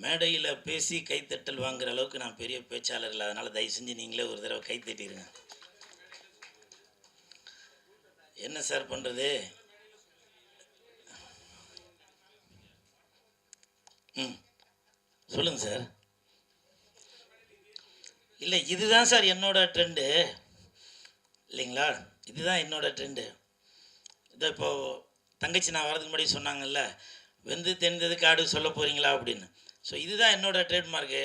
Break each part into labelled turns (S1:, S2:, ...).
S1: மேடையில் பேசி கைத்தட்டல் வாங்குற அளவுக்கு நான் பெரிய பேச்சாளர் இல்லை. அதனால் தயவு செஞ்சு நீங்களே ஒரு தடவை கைத்தட்டிடுங்க. என்ன சார் பண்ணுறது? சொல்லுங்கள் சார். இல்லை, இதுதான் சார் என்னோட ட்ரெண்டு இல்லைங்களா? இதுதான் என்னோட ட்ரெண்டு. இதை இப்போது தங்கச்சி நான் வரதுக்கு முன்னாடி சொன்னாங்கல்ல, வெந்து தெரிந்தது காடு சொல்ல போகிறீங்களா அப்படின்னு. ஸோ இதுதான் என்னோடய ட்ரேட்மார்க்கு.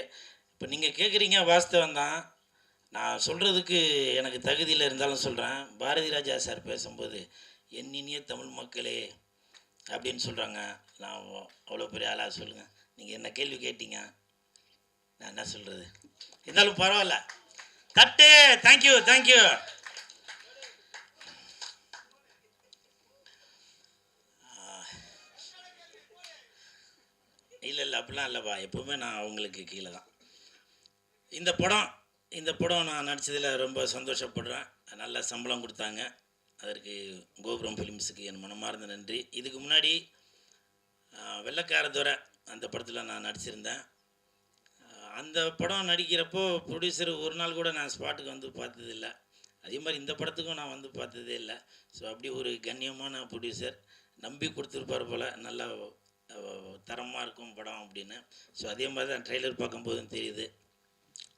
S1: இப்போ நீங்கள் கேட்குறீங்க, வாஸ்தவம் தான். நான் சொல்கிறதுக்கு எனக்கு தகுதியில் இருந்தாலும் சொல்கிறேன். பாரதி ராஜா சார் பேசும்போது என் இனிய தமிழ் மக்களே அப்படின்னு சொல்கிறாங்க. நான் அவ்வளோ பெரிய ஆளாக சொல்லுங்கள். நீங்கள் என்ன கேள்வி கேட்டீங்க, நான் என்ன சொல்கிறது? இருந்தாலும் பரவாயில்ல. தட்டு. Thank you thank you. இல்லை அப்படிலாம் இல்லைப்பா. எப்போவுமே நான் அவங்களுக்கு கீழே தான். இந்த படம் நான் நடித்ததில் ரொம்ப சந்தோஷப்படுறேன். நல்ல சம்பளம் கொடுத்தாங்க. அதற்கு கோபுரம் ஃபிலிம்ஸுக்கு என் மனமார்ந்த நன்றி. இதுக்கு முன்னாடி வெள்ளைக்காரதுரை அந்த படத்தில் நான் நடிச்சிருந்தேன். அந்த படம் நடிக்கிறப்போ ப்ரொடியூசர் ஒரு நாள் கூட நான் ஸ்பாட்டுக்கு வந்து பார்த்ததில்லை. அதே மாதிரி இந்த படத்துக்கும் நான் வந்து பார்த்ததே இல்லை. ஸோ அப்படி ஒரு கண்ணியமான ப்ரொடியூசர் நம்பி கொடுத்துருப்பார் போல். நல்லா தரமாக இருக்கும் படம் அப்படின்னு. ஸோ அதே மாதிரி தான் ட்ரெய்லர் பார்க்கும்போதும் தெரியுது.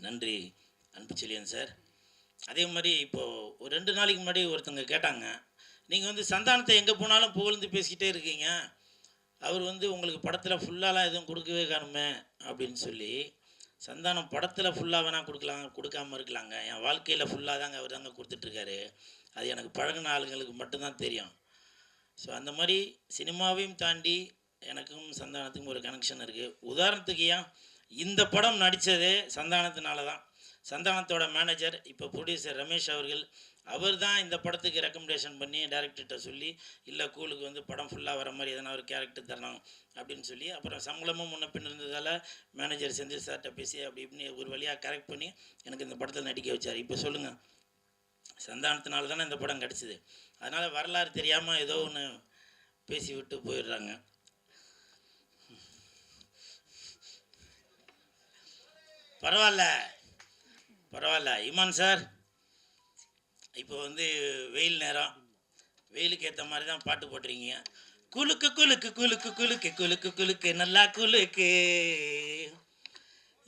S1: நன்றி அன்புச்செழியன் சார். அதே மாதிரி இப்போது ஒரு 2 நாளைக்கு முன்னாடி ஒருத்தங்க கேட்டாங்க, நீங்கள் வந்து சந்தானத்தை எங்கே போனாலும் புகழ்ந்து பேசிக்கிட்டே இருக்கீங்க, அவர் வந்து உங்களுக்கு படத்தில் ஃபுல்லாலாம் எதுவும் கொடுக்கவே காணுமே அப்படின்னு சொல்லி. சந்தானம் படத்தில் ஃபுல்லாக வேணால் கொடுக்காமல் இருக்கலாங்க. என் வாழ்க்கையில் ஃபுல்லாக தாங்க அவர் தாங்க கொடுத்துட்ருக்காரு. அது எனக்கு பழகின ஆளுங்களுக்கு மட்டும்தான் தெரியும். ஸோ அந்த மாதிரி சினிமாவையும் தாண்டி எனக்கும் சந்தானத்துக்கும் ஒரு கனெக்ஷன் இருக்குது. உதாரணத்துக்கு இந்த படம் நடித்ததே சந்தானத்தினால தான். சந்தானத்தோட மேனேஜர் இப்போ ப்ரொடியூசர் ரமேஷ் அவர்கள், அவர் தான் இந்த படத்துக்கு ரெக்கமெண்டேஷன் பண்ணி டைரக்டர்கிட்ட சொல்லி, இல்லை கூலுக்கு வந்து படம் ஃபுல்லாக வர மாதிரி எதனா ஒரு கேரக்டர் தரணும் அப்படின்னு சொல்லி, அப்புறம் சம்பளமும் முன்ன பின் இருந்ததால் மேனேஜர் செந்தில் சார்கிட்ட பேசி அப்படி இப்படின்னு ஒரு வழியாக கரெக்ட் பண்ணி எனக்கு இந்த படத்தில் நடிக்க வச்சார். இப்போ சொல்லுங்கள், சந்தானத்தினால தானே இந்த படம் கிடச்சிது. அதனால் வரலாறு தெரியாமல் ஏதோ ஒன்று பேசி விட்டு போயிடுறாங்க. பரவாயில்ல இமான் சார். இப்போ வந்து வெயில் நேரம், வெயிலுக்கு ஏற்ற மாதிரி தான் பாட்டு போட்டுருக்கீங்க. குலுக்கு குலுக்கு குலுக்கு குலுக்கு குலுக்கு குலுக்கு நல்லா குலுக்கு,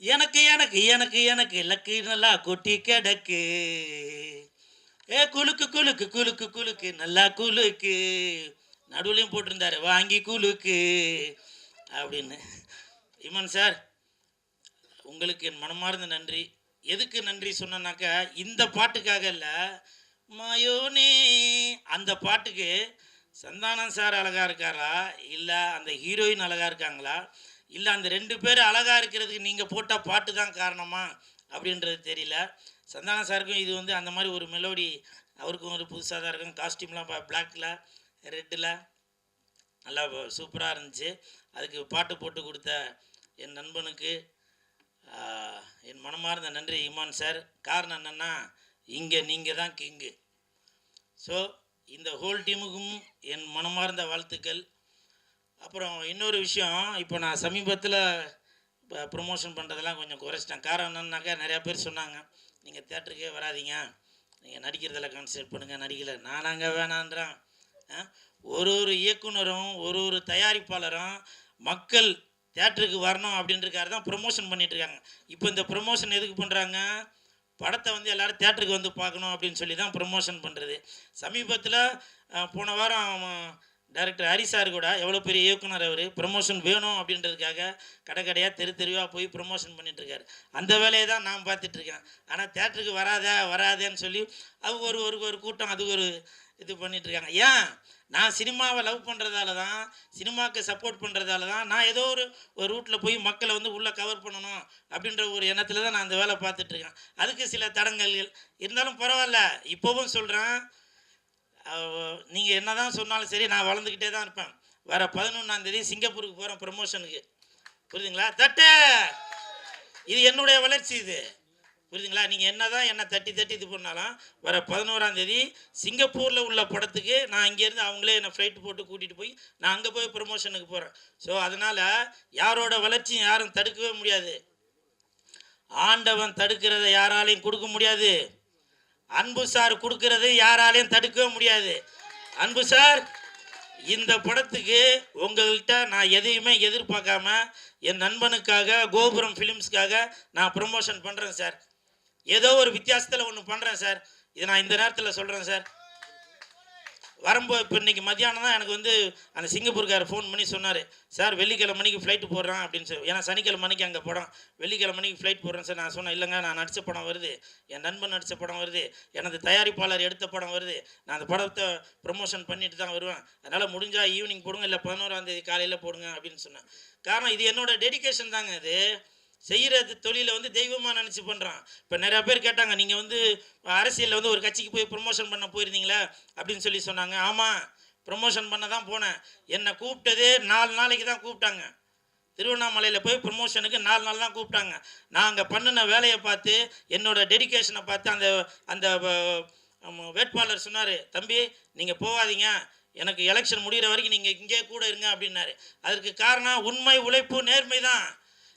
S1: எனக்கு எனக்கு எனக்கு எனக்கு லக்கு நல்லா கொட்டி கிடக்கு, குலுக்கு குலுக்கு குலுக்கு குலுக்கு நல்லா குலுக்கு. நடுவுலையும் போட்டிருந்தாரு வாங்கி குலுக்கு அப்படின்னு. இமான் சார், உங்களுக்கு என் மனமார்ந்த நன்றி. எதுக்கு நன்றி சொன்னாக்கா, இந்த பாட்டுக்காக இல்லை, மாயோனே அந்த பாட்டுக்கு சந்தானம் சார் அழகாக இருக்காரா, இல்லை அந்த ஹீரோயின் அழகாக இருக்காங்களா, இல்லை அந்த 2 பேர் அழகாக இருக்கிறதுக்கு நீங்கள் போட்ட பாட்டு தான் காரணமா அப்படின்றது தெரியல. சந்தானம் சாருக்கும் இது வந்து அந்த மாதிரி ஒரு மெலோடி அவருக்கும் ஒரு புதுசாக தான் இருக்கும். காஸ்டியூம்லாம் பிளாக்கில் ரெட்டில் நல்லா சூப்பராக இருந்துச்சு. அதுக்கு பாட்டு போட்டு கொடுத்த என் நண்பனுக்கு என் மனமார்ந்த நன்றி இமான் சார். காரணம் என்னென்னா, இங்கே நீங்கள் தான் கிங்கு. ஸோ இந்த ஹோல் டீமுக்கும் என் மனமார்ந்த வாழ்த்துக்கள். அப்புறம் இன்னொரு விஷயம், இப்போ நான் சமீபத்தில் இப்போ ப்ரொமோஷன் பண்ணுறதெல்லாம் கொஞ்சம் குறைச்சிட்டேன். காரணம் என்னன்னாக்கா, நிறையா பேர் சொன்னாங்க, நீங்கள் தேட்டருக்கே வராதிங்க, நீங்கள் நடிக்கிறதில் கான்சன்ட்ரேட் பண்ணுங்கள். நடிக்கலை நானாங்க வேணான்றேன். ஒரு இயக்குனரும் ஒரு தயாரிப்பாளரும் மக்கள் தேட்டருக்கு வரணும் அப்படின்றக்காக தான் ப்ரொமோஷன் பண்ணிகிட்ருக்காங்க. இப்போ இந்த ப்ரொமோஷன் எதுக்கு பண்ணுறாங்க, படத்தை வந்து எல்லோரும் தேட்டருக்கு வந்து பார்க்கணும் அப்படின்னு சொல்லி தான் ப்ரொமோஷன் பண்ணுறது. சமீபத்தில் போன வாரம் டைரக்டர் ஹரி சார் கூட, எவ்வளோ பெரிய இயக்குனர் அவர், ப்ரொமோஷன் வேணும் அப்படின்றதுக்காக கடையாக தெருவாக போய் ப்ரொமோஷன் பண்ணிகிட்ருக்காரு. அந்த வேலையை தான் நான் பார்த்துட்ருக்கேன். ஆனால் தேட்டருக்கு வராதேன்னு சொல்லி அது ஒரு கூட்டம், அது ஒரு இது பண்ணிகிட்ருக்காங்க. ஏன், நான் சினிமாவை லவ் பண்ணுறதால தான், சினிமாவுக்கு சப்போர்ட் பண்ணுறதால தான், நான் ஏதோ ஒரு ரூட்டில் போய் மக்களை வந்து உள்ளே கவர் பண்ணணும் அப்படின்ற ஒரு எண்ணத்தில் தான் நான் அந்த வேலை பார்த்துட்ருக்கேன். அதுக்கு சில தடங்கல்கள் இருந்தாலும் பரவாயில்ல. இப்போவும் சொல்கிறேன், நீங்கள் என்ன தான் சொன்னாலும் சரி, நான் வளர்ந்துக்கிட்டே தான் இருப்பேன். வர 11ஆம் தேதி சிங்கப்பூருக்கு போகிறேன் ப்ரமோஷனுக்கு. புரியுதுங்களா? தட்டு. இது என்னுடைய வளர்ச்சி. இது புரியுதுங்களா? நீங்கள் என்ன தான் என்னை தட்டி தட்டி இது பண்ணாலும் வர 11ஆம் தேதி சிங்கப்பூரில் உள்ள படத்துக்கு நான் இங்கேருந்து அவங்களே என்னை ஃப்ளைட் போட்டு கூட்டிகிட்டு போய் நான் அங்கே போய் ப்ரமோஷனுக்கு போகிறேன். ஸோ அதனால் யாரோட வளர்ச்சியும் யாரும் தடுக்கவே முடியாது. ஆண்டவன் தடுக்கிறத யாராலையும் கொடுக்க முடியாது. அன்பு சார் கொடுக்கறது யாராலையும் தடுக்கவே முடியாது. அன்பு சார், இந்த படத்துக்கு உங்கள்கிட்ட நான் எதையுமே எதிர்பார்க்காம என் நண்பனுக்காக கோபுரம் ஃபிலிம்ஸ்க்காக நான் ப்ரமோஷன் பண்ணுறேன் சார். ஏதோ ஒரு வித்தியாசத்தில் ஒன்று பண்ணுறேன் சார். இதை நான் இந்த நேரத்தில் சொல்கிறேன் சார். வரும்போது இப்போ இன்றைக்கி மத்தியானம் தான் எனக்கு வந்து அந்த சிங்கப்பூர்கார் ஃபோன் பண்ணி சொன்னார், சார் வெள்ளிக்கிழமை மணிக்கு ஃப்ளைட்டு போடுறான் அப்படின்னு சொல்லி. ஏன்னா சனிக்கிழமை மணிக்கு அங்கே படம், வெள்ளிக்கிழமை மணிக்கு ஃப்ளைட் போடுறேன் சார். நான் சொன்னேன், இல்லைங்க நான் நடித்த படம் வருது, என் நண்பன் நடித்த படம் வருது, எனது தயாரிப்பாளர் எடுத்த படம் வருது, நான் அந்த படத்தை ப்ரமோஷன் பண்ணிட்டு தான் வருவேன், அதனால் முடிஞ்சால் ஈவினிங் போடுங்க, இல்லை 11ஆம் தேதி காலையில் போடுங்க அப்படின்னு சொன்னேன். காரணம் இது என்னோட டெடிக்கேஷன் தாங்க. இது செய்கிறது தொழிலை வந்து தெய்வமாக நினச்சி பண்ணுறான். இப்போ நிறையா பேர் கேட்டாங்க, நீங்கள் வந்து அரசியலில் வந்து ஒரு கட்சிக்கு போய் ப்ரொமோஷன் பண்ண போயிருந்தீங்களா அப்படின்னு சொல்லி சொன்னாங்க. ஆமாம், ப்ரொமோஷன் பண்ண தான் போனேன். என்னை கூப்பிட்டதே 4 நாளைக்கு தான் கூப்பிட்டாங்க. திருவண்ணாமலையில் போய் ப்ரொமோஷனுக்கு 4 நாள் தான் கூப்பிட்டாங்க. நான் அங்கே பண்ணின வேலையை பார்த்து, என்னோடய டெடிக்கேஷனை பார்த்து அந்த அந்த வேட்பாளர் சொன்னார், தம்பி நீங்கள் போகாதீங்க, எனக்கு எலெக்ஷன் முடிகிற வரைக்கும் நீங்கள் இங்கே கூட இருங்க அப்படின்னாரு. அதற்கு காரணம் உண்மை, உழைப்பு, நேர்மை தான்.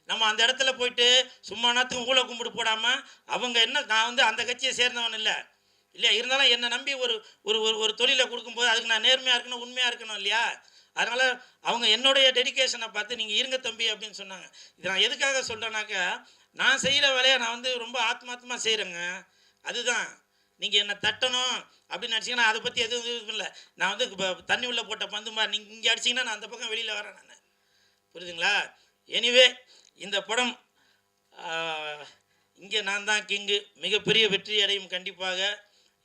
S1: நம்ம அந்த இடத்துல போயிட்டு சும்மா நேரத்துக்கு ஊழ கும்பிடு போடாமல், அவங்க என்ன, நான் வந்து அந்த கட்சியை சேர்ந்தவன் இல்லை இல்லையா, இருந்தாலும் என்னை நம்பி ஒரு ஒரு ஒரு தொழிலை கொடுக்கும்போது அதுக்கு நான் நேர்மையாக இருக்கணும், உண்மையாக இருக்கணும் இல்லையா. அதனால் அவங்க என்னுடைய டெடிக்கேஷனை பார்த்து நீங்கள் இருங்க தம்பி அப்படின்னு சொன்னாங்க. இது நான் எதுக்காக சொல்கிறேன்னாக்கா, நான் செய்கிற வேலையை நான் வந்து ரொம்ப ஆத்மார்த்தமாக செய்கிறேங்க. அதுதான் நீங்கள் என்னை தட்டணும் அப்படின்னு நினச்சிங்கன்னா அதை பற்றி எதுவும் இது இல்லை. நான் வந்து இப்போ தண்ணி உள்ள போட்ட பந்து மாதிரி நீங்கள் இங்கே அடிச்சிங்கன்னா நான் அந்த பக்கம் வெளியில் வரேன் நான். புரியுதுங்களா? எனிவே இந்த படம் இங்கே நான் தான் கிங்கு மிகப்பெரிய வெற்றி அடையும் கண்டிப்பாக.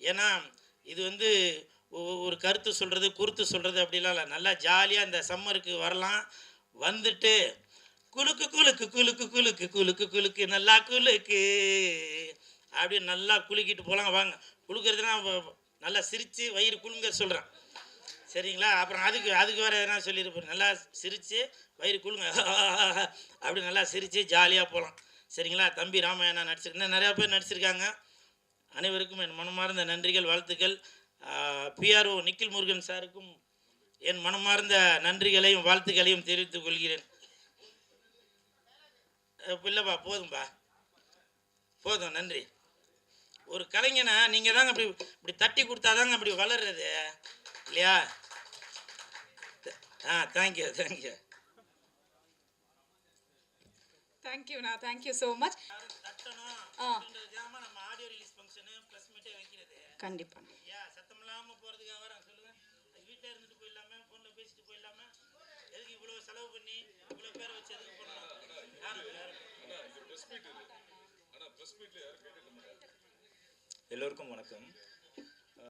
S1: ஏன்னா இது வந்து ஒரு கருத்து சொல்கிறது, குறுத்து சொல்கிறது அப்படிலாம் இல்லை. நல்லா ஜாலியாக இந்த சம்மருக்கு வரலாம், வந்துட்டு குலுக்கு குலுக்கு குலுக்கு குலுக்கு குலுக்கு குலுக்கு நல்லா குலுக்கு அப்படி நல்லா குலுக்கிட்டு போகலாம். வாங்க, குலுக்கிறதுனா நல்லா சிரித்து வயிறு குலுங்க சொல்கிறேன், சரிங்களா? அப்புறம் அதுக்கு வேறு எதனா சொல்லியிருப்பேன். நல்லா சிரித்து வயிறு குலுங்க அப்படி நல்லா சிரித்து ஜாலியாக போகலாம், சரிங்களா? தம்பி ராமாயணா நடிச்சிருக்கேன், நிறையா பேர் நடிச்சிருக்காங்க. அனைவருக்கும் என் மனமார்ந்த நன்றிகள், வாழ்த்துக்கள். பிஆர்ஓ நிக்கில் முருகன் சாருக்கும் என் மனமார்ந்த நன்றிகளையும் வாழ்த்துக்களையும் தெரிவித்துக் கொள்கிறேன். இல்லைப்பா, போதும்பா, போதும், நன்றி. ஒரு கலைஞனை நீங்கள் தாங்க இப்படி தட்டி கொடுத்தாதாங்க அப்படி வளர்றது இல்லையா? தேங்க்யூ தேங்க்யூ
S2: தேங்க்யூண்ணா, தேங்க்யூ ஸோ மச்.
S1: நம்ம ஆடியோ ரிலீஸ் ஃபங்க்ஷனு ப்ளஸ் மீட்டே வைக்கிறது
S2: கண்டிப்பாக.
S1: சத்தம் இல்லாமல் போகிறதுக்காக வரேன் சொல்லுங்கள். வீட்டில் இருந்துட்டு போயிடலாமல், ஃபோனில் பேசிட்டு போயிடலாமல், எதுக்கு இவ்வளோ செலவு பண்ணி இவ்வளோ பேரை வச்சு எதுக்கு பண்ணலாம்?
S3: எல்லோருக்கும் வணக்கம்.